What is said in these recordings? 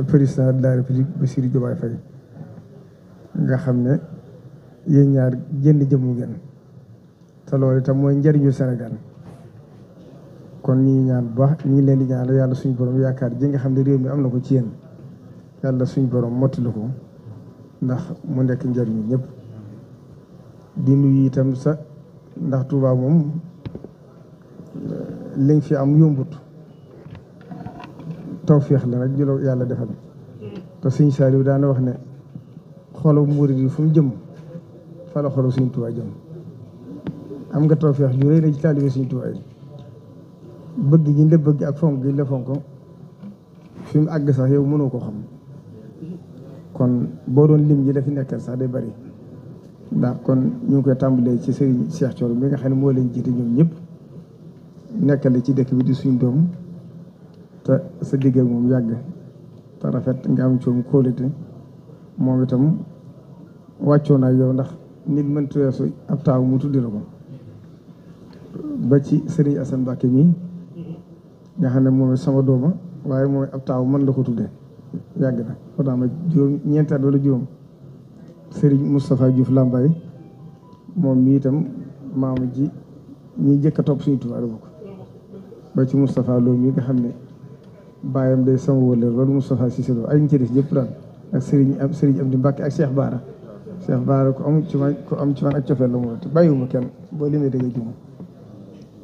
président de la République Bassirou Diomaye Faye nga xam ne yéen ñaar jënd jëmu ngeen te loolu itam mooy njariñu Sénégal kon ñi ñaan bu baax ñi leen di ñaan yàlla suñu borom yaakaar ji nga xam ne réew mi am na ko ci yéen yàlla suñu borom mottali ko ndax mu nekk njariñu ñëpp di nuyu itam sa ndax Touba moom li nga fi am yombut tawféex la nag jëloo yàlla defal te Sëñ Saaliw daana wax ne xolu murid yi fu mu jëm fa la xolu Sëñ Touba jëm am nga tawféex ju rëy na ci taalibe Sëñ Touba yi bëgg gi ñu la bëgg ak fonk gi ñu la fonk fi mu àgg sax yow mënoo ko xam kon boo doon lim ñi la fi nekkal sax day bari ndax kon ñu ngi koy tàmbalee ci Serigne Cheikh Thioro mi nga xam ne moo leen jiite ñoom ñëpp nekkale ci dëkk bi di suñ doom te sa digg ak moom yàgg te rafet nga am coom kóolite moom itam wàccoo naa yow ndax nit mënta weesu ab taaw mu tuddi la ko ba ci Serigne Assane Mbacké mi nga xam ne moom sama dooma waaye mooy ab taaw mën la ko tuddee yàgg na ko daa ma juróom ñeenti at wala juróom Serigne Moustapha Diouf Lambaye moom mi itam maama ji ñi jëkk a topp Sëñ Tuubaa la bokk ba ci Moustapha Lo mi nga xam ne bàyyam day sama wëllër wala Moustapha Cissé Lo ay ñu ci des yëpp daal ak Serigne Amdi Mbacké ak Cheikh Bara ko am ci man ak cofeel la moo te bàyyiwuma kenn boo limee da nga jum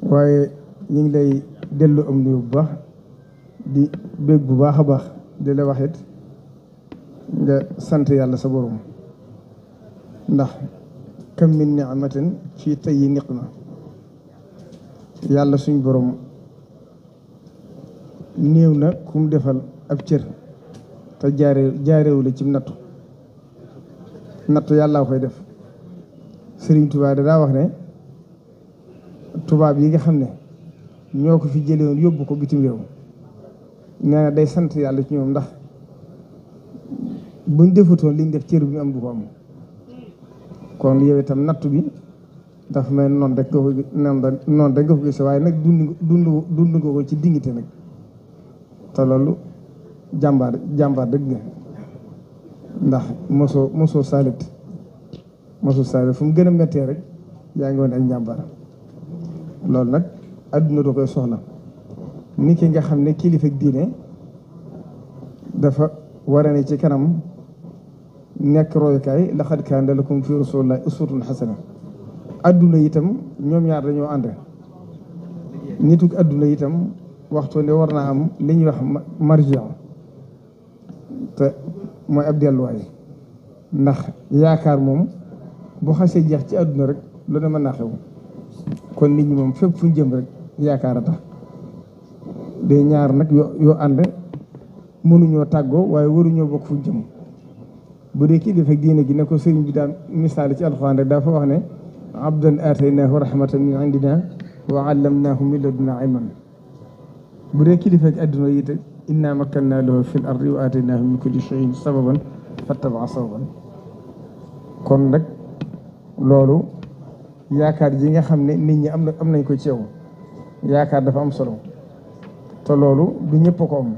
waaye ñu ngi lay dellu am nuyu bu baax di bég bu baax a baax di la waxit nga sant yàlla sa borom ndax kam min ni'matin fii tayyi niqma yàlla suñ borom néew na ku mu defal ab cër te jaarewu la ci nattu yàlla koy def Sëriñ Tuubaa daa wax ne tubaab yi nga xam ne ñoo ko fi jëlee woon yóbbu ko bitim réew nee na day sant yàlla ci ñoom ndax buñ defutoon liñ def cër bi am du ko am kon yow itam nattu bi dafa mel noonu rek nga ko gis waaye nag dund nga ko ci dignité nag te loolu jàmbaar dëgg nga ndax mosoo saalit fu mu gën a méttee rek yaa ngi woon ak njàmbaar loolu nag adduna doo koy soxla ni ki nga xam ne kilifa diine dafa war a ne ci kanam nekk royukaay laqad kaana lakum fi rasulillahi uswatun hasana adduna itam ñoom ñaar dañoo ànd nituk adduna itam waxtu ne war naa am li ñuy wax marjian te mooy ab delluwaay ndax yaakaar moom bu xasee jeex ci adduna rek lu ne mën naa xew kon nit ñi moom fépp fu ñu jëm rek yaakaar a tax day ñaar nag yoo ànd mënuñoo tàggoo waaye waruñoo bokk fu ñu jëm bu dee kii def diine gi ne ko sëriñ bi daan misaal ci alxuraan rek dafa wax ne abdan aataynaahu rahmatan min indina wa allamnaahu min ladunna ilman bu dee kilifa ak adduna yi te inna makkannaa lahu fil ardi wa aataynaahu min kulli shay'in sababan fattaba'a sababan kon nag loolu yaakaar ji nga xam ne nit ñi am nañ ko ci yow yaakaar dafa am solo te loolu du ñëpp ko am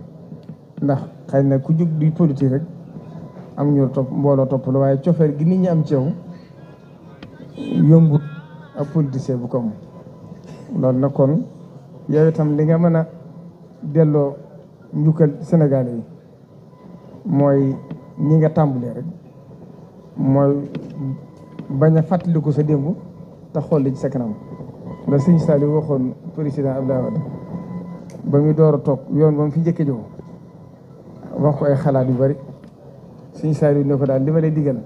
ndax xëy na ku jóg di politique rek am ñu topp mbooloo topp la waaye cofeer gi nit ñi am ci yow yombut ak politicien bu ko am loolu nag kon yow itam li nga mën a delloo njukkal Sénégal yi mooy ñi nga tàmbalee rek mooy bañ a fàttaliku sa démb te xool li ci sa kanam la Sëñ Saliou waxoon président Abdoulaye Wade ba muy door a toog yoon ba mu fi njëkk jow wax ko ay xalaat yu bari Sëñ Saliou ne ko daal li ma lay digal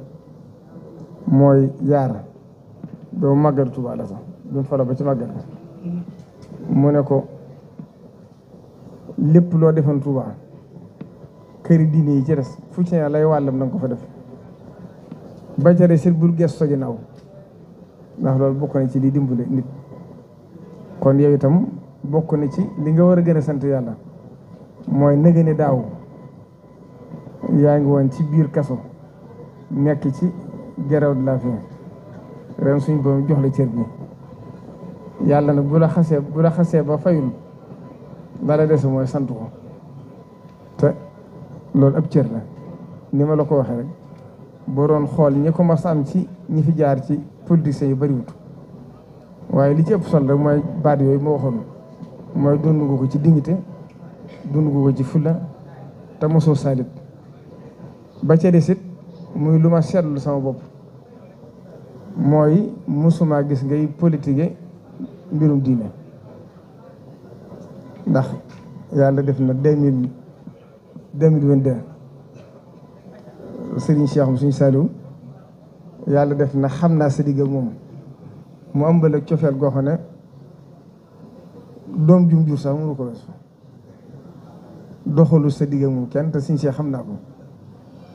mooy yaar doo màggal Tuubaa la sax dumu falo ba ci màggal mu ne ko lépp loo defoon Tuubaa këri diine yi ci des fu ci ne lay wàllam na nga ko fa def ba ca des bul gestu ginnaaw ndax loolu bokk na ci li dimbale nit kon yow itam bokk na ci li nga war a gën a sant yàlla mooy nëga ne daaw yaa ngi woon ci biir kaso nekk ci grève de la faim ren suñ borom jox la cër bi yàlla nag bu la xasee ba fayul bala des mooy sant ko te loolu ab cër la ni ma la ko waxee rek boo doon xool ñi ko mas am ci ñi fi jaar ci politiciens yu bariwut waaye li ci ëpp solo rek mooy baat yooyu moo waxoon mooy dund nga ko ci dignité dund nga ko ci fulla te mosoo saalit ba ca desit muy lu ma seetlu sama bopp mooy mosuma gis ngay politique mbirum diine ndax yàlla def na 2022 Serigne Cheikh suñu Saliou yàlla def na xam naa sa digg moom mu ëmbal ak cofeel goo xam ne doom jum jur sax mënu ko weesu doxalu sa digg moom kenn te Serigne Cheikh xam naa ko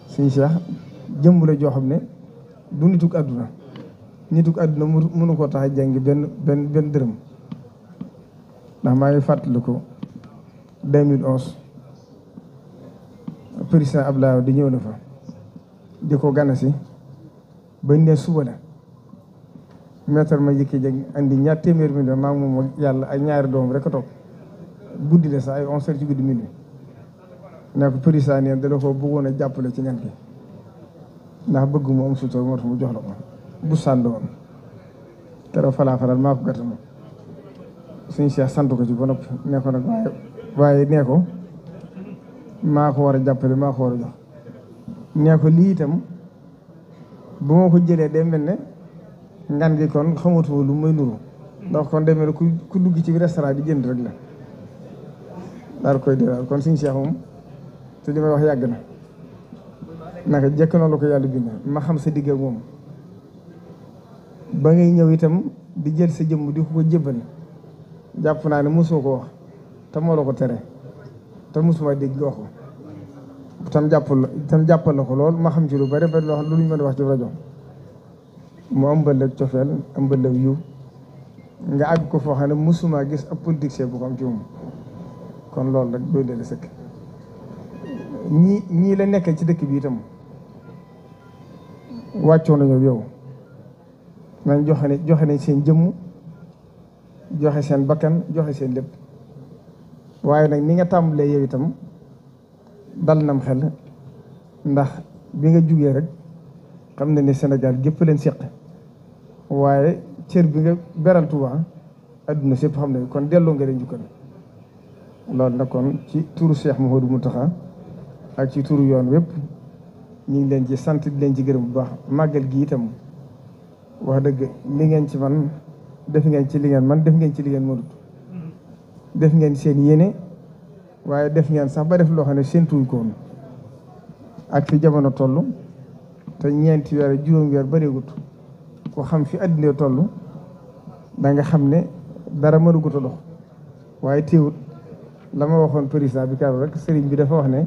Serigne Cheikh jëmb la joo xam ne du nituk àdduna mënu koo tax a jàngi benn dërëm ndax maa ngi fàttaliku 2011 président Abdoulaye di ñëw na fa di ko gana si bañ ne suba la maître ma jëkki jeg andi ñaar téeméer million maa moom ak yàlla ak ñaari doom rek a toog guddi la sax ay 11 heures ci guddi minuit ne ko président neen da la ko bëggoon a jàppale ci ñan gi ndax bëgg mu am sutura moo tax mu jox la ko bu sànd woon keroog falaa maa ko gàtt ma suñu Cheikh sant ko ci ba noppi ne ko nag waaye nee ko maa ko war a jàppale maa ko war a jox nee ko lii itam bu ma ko jëlee day mel ne ngan gi kon xamatuma lu may nuru ndax kon day mel ne ku dugg ci restaurant di jënd rek la daal koy déral kon suñu Cheikh moom te li may wax yàgg na naka jekk noonu la ko yàlla bind ma xam sa digg ak moom ba ngay ñëw itam di jël sa jëmm di ko jébbal jàpp naa ne mosoo ko wax te moo la ko tere te mosuma dégg nga wax ko tam jàppal la ko lool ma xam ci lu bari bari loo xam lu ñu mën a wax ci rajo mu ëmbal ak cofeel ëmbal ak yiw nga àgg ko foo xam ne mosuma gis ab politicien bu ko am ci moom kon loolu rek doy dale sëkk ñii la nekk ci dëkk bi itam wàccoo nañu yow nañ joxe nañ seen jëmm joxe seen bakkan joxe seen lépp waaye nag ni nga tàmbalee yow itam dal nam xel ndax bi nga jugee rek xam na ne Sénégal gépp leen seq waaye cër bi nga beral Tuubaa adduna sépp xam ne kon delloo nga leen njukkal loolu nag kon ci turu Cheikh Mouhamadou Mountakha ak ci turu yoon wépp ñu ngi leen ci sant di leen ci gërëm bu baax màggal gi itam wax dëgg li ngeen ci man def ngeen ci li ngeen man def ngeen ci li ngeen mënut def ngeen seen yéene waaye def ngeen sax ba def loo xam ne séentuwuñ ko woon ak fi jamono toll te ñeenti weer juróom weer bareegut ku xam fi àddina toll da nga xam ne dara mënugut a dox waaye teewut la ma waxoon président bi karo rek sëriñ bi dafa wax ne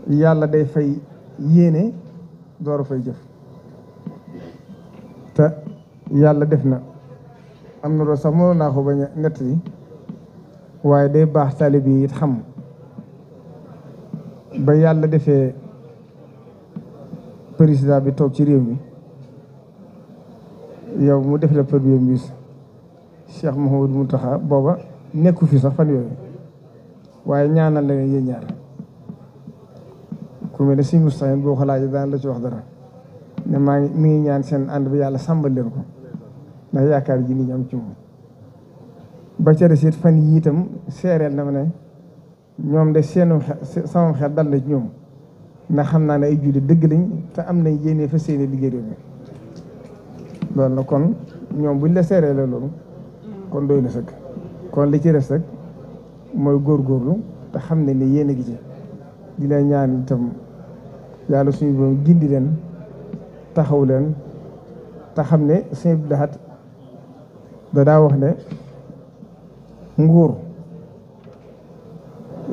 yàlla day fay yéene door a fay jëf te yàlla def na am na loolu sax mënoon naa ko bañ a nett yi waaye day baax taalibe yi it xam ba yàlla defee président bi toog ci réew mi yow mu def la premier ministre Cheikh Mouhamadou Mountakha booba nekku fi sax fan yooyu waaye ñaanal la ne yéen ñaar ku mel ne si Moustapha boo ko laajee daan la ci wax dara ne mi ngi ñaan seen ànd bi yàlla sàmbal leen ko ndax yaakaar ji nit ñi am ci moom ba ca des it fan yii itam seereel na ma ne ñoom de seenu sama xel dal na ci ñoom ndax xam naa ne ay jullit dëgg lañ te am nañ yéene fa seeni liggéey réew mi loolu na kon ñoom buñ la seereele loolu kon doy na sëkk kon li ci res rek mooy góorgóorlu te xam ne ni yéen a gi ci di leen ñaan itam yàlla suñu borom gindi leen taxaw leen te xam ne Sëñ Abdou Lahad da daa wax ne nguur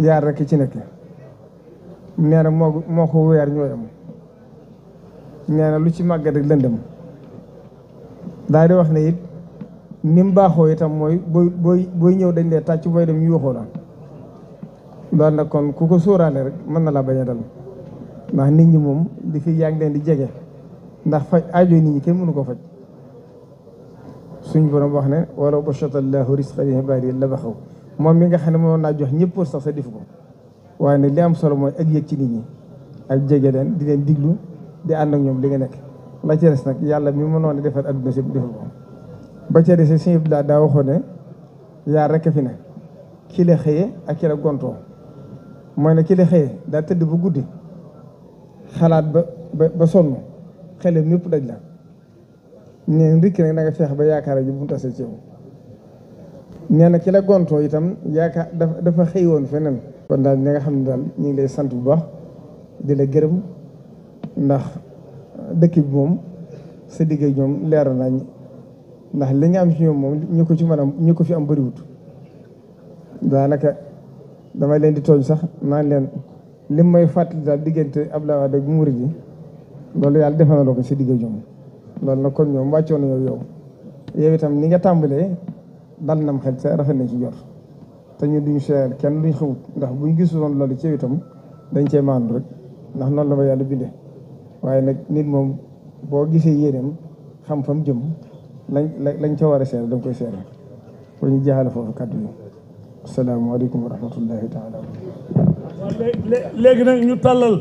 yaar rekk ci nekk nee na moo ko weer ñooy am nee na lu ci màggat rek lëndëm daal di wax ne it ni mu baaxoo itam mooy booy ñëw dañ lee tàcc booy dem ñu waxoo la loolu nag kon ku ko sóoraale rek mën na laa bañ a dal ndax nit ñi moom di fi yaa ngi leen di jege ndax faj aajo nit ñi kenn mënu ko faj suñ borom wax ne walaw basata llaahu rizqa li ibaadihi la baxaw moom mi nga xam ne mënoon naa jox ñëpp pour sax sa def ko waaye nag li am solo mooy ak yëg ci nit ñi ak jege leen di leen diglu di ànd ak ñoom li nga nekk la ca des nag yàlla mi mënoon a defar adduna si defal ko ba ca des sëñ bi daa waxoon ne yaa rekk fi ne ki la xëyee ak ki la gontoo mooy ne ki la xëyee daa tëdd ba guddi xalaat ba sonn xelam ñëpp daj la neen rikki nag da nga feex ba yaakaar ji bu mu tasee ci yow nee na ki la gontoo itam yaakaar dafa xëy woon feneen kon daal ñi nga xam ne daal ñu ngi lay sant bu baax di la gërëm ndax dëkk bi moom sa digg ak ñoom leer nañ ndax li nga am ci ñoom moom ñu ko ci mën a ñu ko fi am bëriwut daanaka damay leen di tooñ sax naan leen lim may fàttali daal diggante Abdoulaye Wade ak murid yi loolu yàlla defal na ko si digg ak ñoom loolu nag kon ñoom wàccoon na yow itam ni nga tàmbalee dal nam xel sa rafet na ci jot te ñu duñu seer kenn duñ xamut ndax buñ gisuloon loolu ci itam dañ cee maandu rek ndax noonu la ma yàlla bindee waaye nag nit moom boo gisee yéeneem xam fam jëm lañ ca war a seer da nga koy seer ko ñu jeexale foofu kàddu yi asalaamaaleykum wa rahmatullahi taala léegi nag ñu tàllal